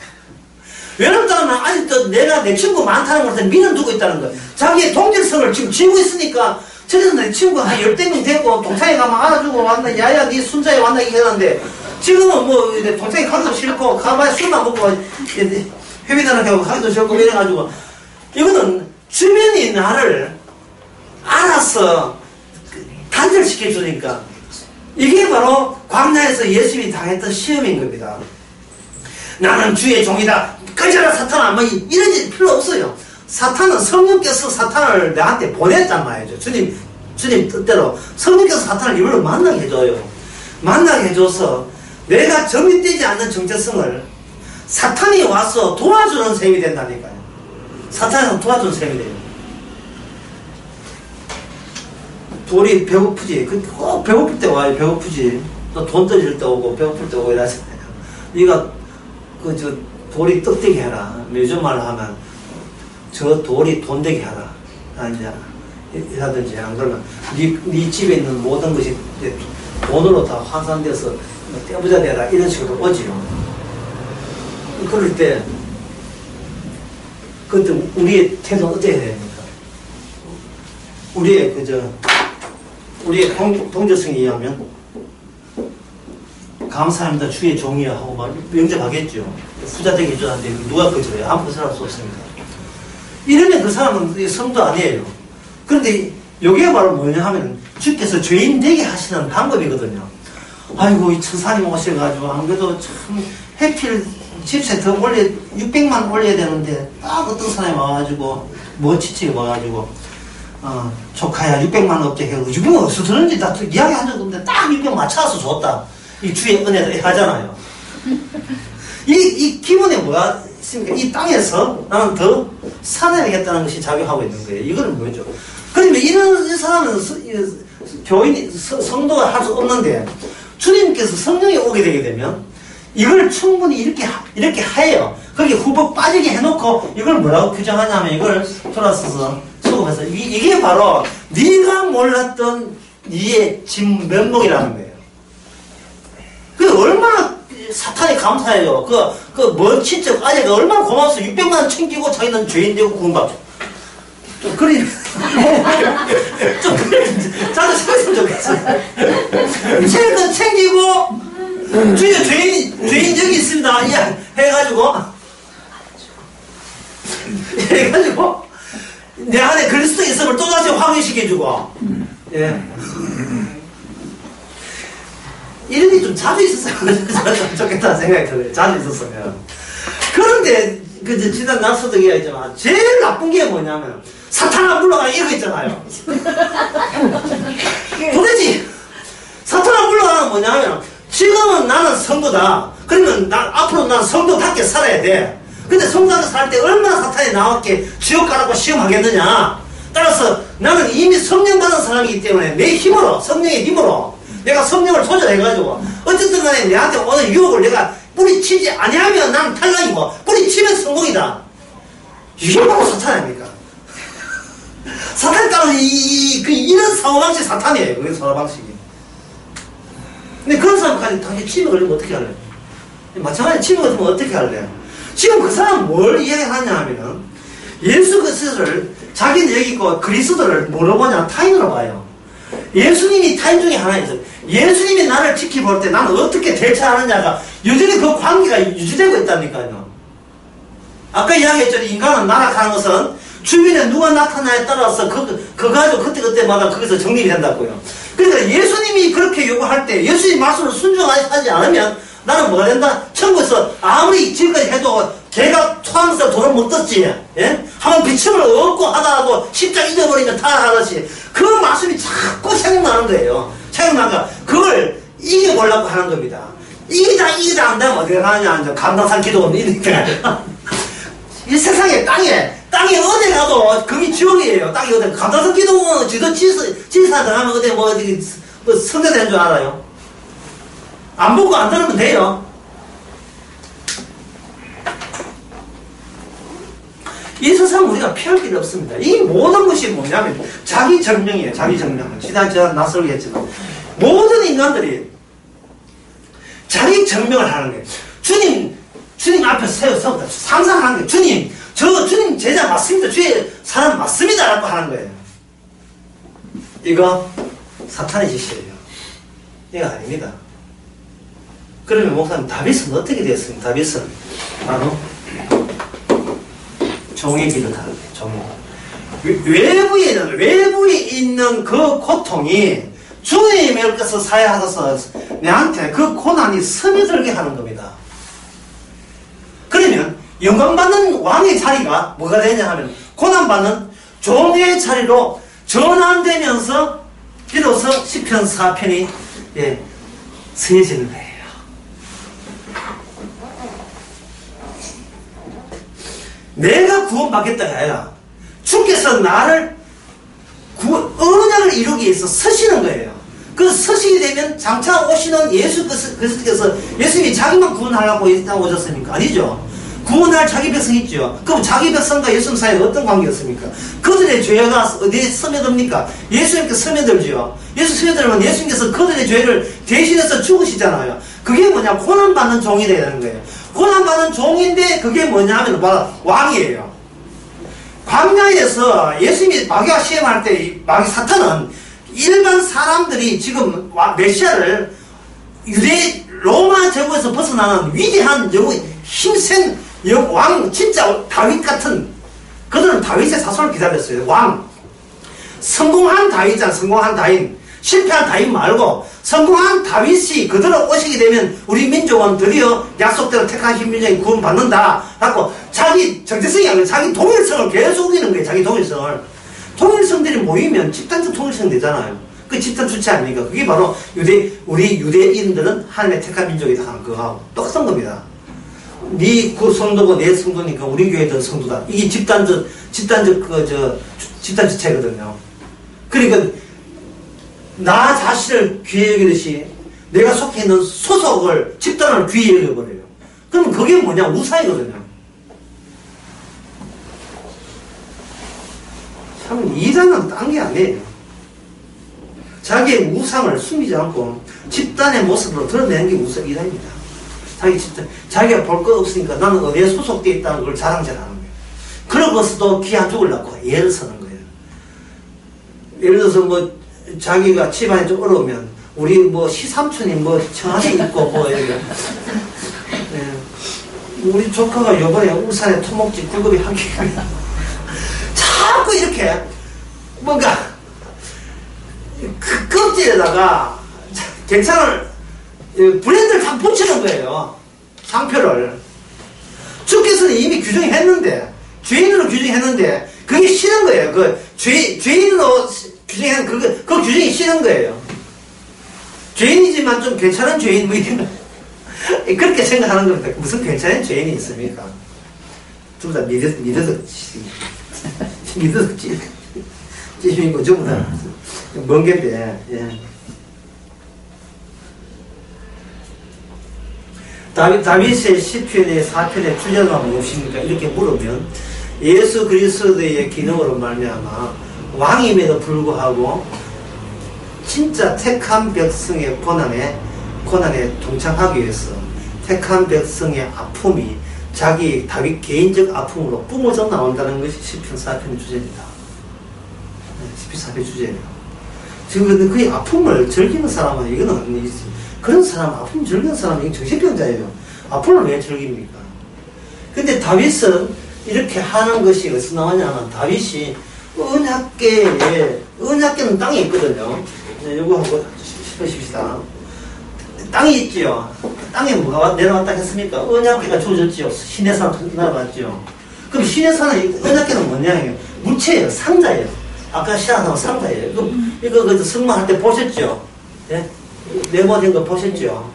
외롭다는 말은 아직도 내가 내 친구 많다는 것을 믿음 두고 있다는 거예요. 자기의 동질성을 지금 지고 있으니까 저래서 내 친구 한 10대명 되고 동창회 가면 알아주고 왔나 야야 네 순자에 왔나 이렇게 하는데 지금은 뭐 동창회 가기도 싫고 가봐야 술만 먹고 회비단을 하고 가기도 싫고 이래가지고 이거는 주변이 나를 알아서 단절시켜 주니까 이게 바로 광야에서 예수님이 당했던 시험인 겁니다. 나는 주의 종이다. 꺼져라 사탄아. 뭐 이런 필요 없어요. 사탄은 성령께서 사탄을 내한테 보냈단 말이죠. 주님 뜻대로 성령께서 사탄을 이걸로 만나게 해줘요. 만나게 해줘서 내가 정립되지 않는 정체성을 사탄이 와서 도와주는 셈이 된다니까요. 사탄이 도와주는 셈이 돼요. 돌이 배고프지. 배고플 때 와요. 배고프지. 또 돈 떨어질 때 오고 배고플 때 오고 이러잖아요. 네가 돌이 떡되게 해라. 요즘 말로 하면 저 돌이 돈 되게 하라. 이제 이라든지 안 그러면 네 집에 있는 모든 것이 이제 돈으로 다 환산돼서 떼부자 되라 이런 식으로 오지요. 그럴 때 그때 우리의 태도는 어떻게 해야 됩니까? 우리의 동조성에 의하면 감사합니다 주의 종이야 하고 막 영접하겠죠. 부자 되게 해줘는데 누가 거절해요? 아무 거절할 수 없습니다. 이러면 그 사람은 성도 아니에요. 그런데 요게 바로 뭐냐 하면 주께서 죄인 되게 하시는 방법이거든요. 아이고 이 천사님 오셔가지고 안 그래도 참 해필 집세 더 600만 올려야 되는데 딱 어떤 사람이 와가지고 멋지게 와가지고 조카야 600만 없게 해가지고 600만 어디서 드는지 다 이야기한 적도 없는데 딱 600 맞춰서 줬다. 이 주의 은혜를 하잖아요. 이 기본에 뭐가 있습니까? 이 땅에서 나는 더 살아야겠다는 것이 작용하고 있는 거예요. 이거는 뭐죠? 그러면 이런 사람은 교인이 성도가 할 수 없는데 주님께서 성령이 오게 되게 되면 이걸 충분히 이렇게 해요. 거기 후보 빠지게 해놓고 이걸 뭐라고 규정하냐면 이걸 돌아서서 수급해서 이게 바로 네가 몰랐던 네의 진 면목이라는 거예요. 그 얼마나 사탄이 감사해요. 뭐 진짜 아재가 얼마나 고마워서 600만 원 챙기고 자기는 죄인 되고 구원받죠. 좀 그리 좀 자주 생각했으면 좋겠어요. 책은 챙기고 주여 죄인 여기 있습니다. 야 해가지고 내 안에 그리스도 있음을 또다시 확인시켜주고 예. 이런 게 좀 자주 있었으면 좋겠다는 생각이 들어요. 자주 있었으면. 그런데 지난 낙서덕이가 있잖아. 제일 나쁜 게 뭐냐면 사탄아 물러가 이거 있잖아요. 도대체 사탄아 물러가는 뭐냐면 지금은 나는 성도다. 그러면 앞으로 나는 성도답게 살아야 돼. 근데 성도답게 살 때 얼마나 사탄이 나왔게 지옥 가라고 시험하겠느냐. 따라서 나는 이미 성령 받은 사람이기 때문에 내 힘으로 성령의 힘으로 내가 성령을 조절해가지고 어쨌든 간에 내한테 오는 유혹을 내가 뿌리치지 아니하면 나는 탈락이고 뿌리치면 성공이다. 이게 바로 사탄 아닙니까? 사탄에 따라서 이런 사고방식 사탄이에요. 그게 사고방식이. 근데 그런 사람까지 당연히 치매 걸리면 어떻게 할래? 마찬가지로 치매 걸리면 어떻게 할래? 지금 그 사람은 뭘 이야기하냐 하면은 예수 그리스도를 자기는 여기 있고 그리스도를 뭐로 보냐? 타인으로 봐요. 예수님이 타인 중에 하나이죠. 예수님이 나를 지켜볼 때 나는 어떻게 대처하느냐가 여전히 그 관계가 유지되고 있다니까요. 아까 이야기했죠. 인간은 나락하는 것은 주변에 누가 나타나에 따라서 그거 가지고 그때마다 거기서 정립이 된다고요. 그러니까 예수님이 그렇게 요구할 때 예수님 말씀을 순종하지 않으면 나는 뭐가 된다? 천국에서 아무리 지금까지 해도 개가 토하면서 돌을 못 떴지. 예? 한번 비침을 얻고 하다가도 십자가 잊어버리면 타락하듯이 그 말씀이 자꾸 생각나는 거예요. 생각나니까 그걸 이겨보려고 하는 겁니다. 이기다 안 되면 어떻게 하느냐. 이제 감당산 기도는 이니까. 이 세상에 땅에 어디 가도 그게 지옥이에요. 땅이 어디 감당산 기도는 지도 지사 들어가면 어디 뭐 성대 되는 줄 알아요? 안 보고 안 들으면 돼요. 이 세상 우리가 피할 길이 없습니다. 이 모든 것이 뭐냐면 자기 정명이에요. 자기 정명. 지난 낯설게 했지만 모든 인간들이 자기 정명을 하는 거예요. 주님 앞에 세워서 상상하는 거예요. 주님 제자 맞습니다. 주의 사람 맞습니다. 라고 하는 거예요. 이거 사탄의 짓이에요. 이거 아닙니다. 그러면 목사님 다윗은 어떻게 되었습니까? 다윗은 바로 종의 길을 타는 거예요. 종의. 외부에 있는 그 고통이 주님의 것을 사야하셔서 내한테 그 고난이 스며들게 하는 겁니다. 그러면 영광받는 왕의 자리가 뭐가 되냐 하면 고난받는 종의 자리로 전환되면서 비로소 시편 4편이 서해지는 거예요. 내가 구원받겠다가 아니라 주께서 나를 언약을 이루기 위해서 서시는 거예요. 그 서시게 되면 장차 오시는 예수 그리스도께서 예수님이 자기만 구원하려고 이 땅에 오셨습니까? 아니죠. 구원할 자기 백성 있죠. 그럼 자기 백성과 예수님 사이에 어떤 관계였습니까? 그들의 죄가 어디에 스며듭니까? 예수님께 스며들죠. 예수 스며들면 예수님께서 그들의 죄를 대신해서 죽으시잖아요. 그게 뭐냐? 고난받는 종이 되는 거예요. 고난받는 종인데 그게 뭐냐 하면 바로 왕이에요. 광야에서 예수님이 마귀와 시험할 때 마귀 사탄은 일반 사람들이 지금 메시아를 유대 로마 제국에서 벗어나는 위대한 힘센 왕, 진짜 다윗 같은, 그들은 다윗의 사손을 기다렸어요. 왕. 성공한 다윗이잖아, 성공한 다윗. 실패한 다윗 말고, 성공한 다윗이 그들로 오시게 되면 우리 민족은 드디어 약속대로 택하신 민족이 구원받는다. 라고 자기 정체성이 아니라 자기 동일성을 계속 우기는 거예요, 자기 동일성을. 동일성들이 모이면 집단적 통일성 되잖아요. 그 집단 주체 아닙니까? 그게 바로 우리 유대인들은 하나님의 택한 민족이다 하는 그거하고 똑같은 겁니다. 그 성도가 내 성도니까 우리 교회도 성도다. 이게 집단 주체거든요. 그러니까 나 자신을 귀히 여기듯이 내가 속해 있는 소속을 집단을 귀히 여겨버려요. 그럼 그게 뭐냐? 우상이거든요. 참 이단은 딴 게 아니에요. 자기의 우상을 숨기지 않고 집단의 모습으로 드러내는 게 이단입니다. 자기 집단, 자기가 볼 거 없으니까 나는 어디에 소속되어 있다는 걸 자랑질하는 거예요. 그러고서도 기 안 죽으려고 애를 쓰는 거예요. 예를 들어서 뭐 자기가 집안이 좀 어려우면 우리 뭐 시삼촌이 뭐 청와대 있고 뭐 이렇게 우리 조카가 요번에 울산에 토목집 굴급이 한 개가 자꾸 이렇게 뭔가 그 껍질에다가 괜찮을 브랜드를 다 붙이는 거예요. 상표를. 주께서는 이미 규정했는데, 죄인으로 규정했는데, 그게 싫은 거예요. 죄인으로 규정한 그 규정이 싫은 거예요. 죄인이지만 좀 괜찮은 죄인, 뭐, 이런, 그렇게 생각하는 겁니다. 무슨 괜찮은 죄인이 있습니까? 전부 다 믿어서 찜이고, 전부 다 먼 겐데, 예. 다윗의 시편의 4편의 주제가 무엇입니까? 이렇게 물으면 예수 그리스도의 기능으로 말미암아 왕임에도 불구하고 진짜 택한 백성의 고난에 동참하기 위해서 택한 백성의 아픔이 자기 다윗 개인적 아픔으로 뿜어져 나온다는 것이 시편 4편의 주제입니다. 시편 4편의 주제예요. 지금 근데 그 아픔을 즐기는 사람은 이거는 그런 사람, 아픔 즐기는 사람은 정신병자예요. 아픔을 왜 즐깁니까? 근데 다윗은 이렇게 하는 것이 어디서 나왔냐면 다윗이 언약궤는 땅에 있거든요. 이거 한번 짚어십시다. 땅이 있지요. 땅에 뭐가 내려왔다 했습니까? 언약궤가 주어졌지요. 시내산 날아갔지요. 그럼 시내산은 언약궤는 뭐냐면 물체예요. 상자예요. 아까 시작하면 상자예요. 이거 성막할 때 보셨죠? 예? 네모된 거 보셨죠?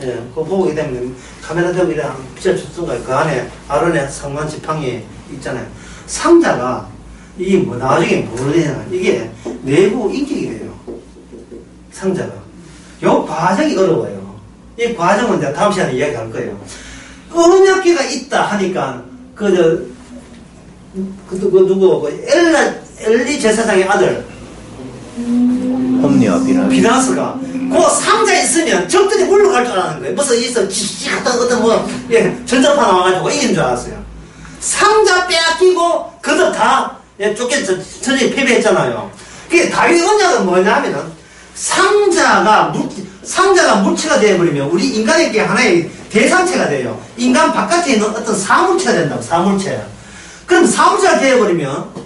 예, 그거 보게 되면 카메라 대고 이래 비춰줬던가요? 그 안에 아론의 성만 지팡이 있잖아요. 상자가 이게 뭐 나중에 모르냐 이게 내부 인격이 돼요. 상자가. 요 과정이 어려워요. 이 과정은 내가 다음 시간에 이야기할 거예요. 언약궤가 있다 하니까 누구 엘리 제사장의 아들 홈리와 비나스가 그 상자에 있으면 적들이 물러갈 줄 알았는 거예요. 무슨 있어 지지직 같은 전자파 나와가지고 이긴 줄 알았어요. 상자 빼앗기고 그들 다 쫓겨서 전쟁에 패배했잖아요. 그게 다윗 언약은 뭐냐면은 상자가 물체가 되어버리면 우리 인간에게 하나의 대상체가 돼요. 인간 바깥에 있는 어떤 사물체가 된다고. 사물체. 그럼 사물체가 되어버리면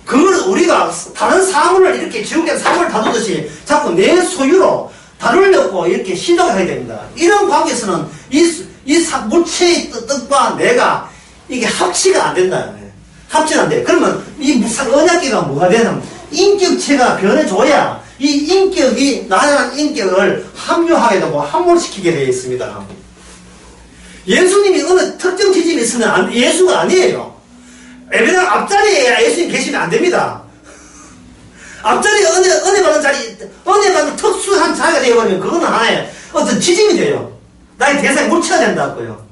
그걸 우리가 다른 사물을 이렇게 지옥에 사물을 다루듯이 자꾸 내 소유로 다루려고 이렇게 신동을 해야 됩니다. 이런 관계에서는 이 물체의 뜻과 내가 이게 합치가 안 된다. 합치가 안 돼. 그러면 이 언약궤가 뭐가 되냐면 인격체가 변해줘야 이 인격이 나라는 인격을 합류하게 되고 함몰시키게 되어 있습니다. 예수님이 어느 특정 지점에 있으면 예수가 아니에요. 에베당 앞자리에 예수님 계시면 안 됩니다. 앞자리에 은혜 받는 자리, 은혜 받는 특수한 자리가 되어버리면 그거는 하나의 어떤 지짐이 돼요. 나의 대상이 물체가 된다고요.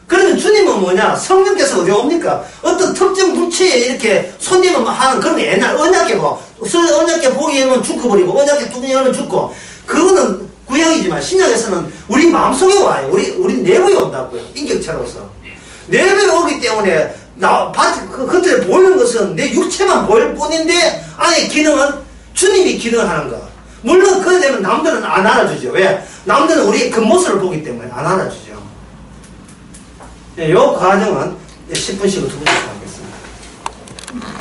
그러면 주님은 성령은 뭐냐? 성령께서 어디 옵니까? 어떤 특정 부처에 이렇게 손님을 하는 그런 게 옛날 언약계고, 언약계 보기 열면 죽어버리고, 언약계 뚜껑 열면 죽고, 그거는 구약이지만 신약에서는 우리 마음속에 와요. 우리 내부에 온다고요. 인격체로서. 내부에 오기 때문에, 겉에 보이는 것은 내 육체만 보일 뿐인데, 안에 기능은 주님이 기능을 하는 거. 물론 그래 되면 남들은 안 알아주죠. 왜? 남들은 우리의 겉모습을 보기 때문에 안 알아주죠. 이 과정은 10분씩 두 분씩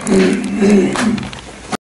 하겠습니다.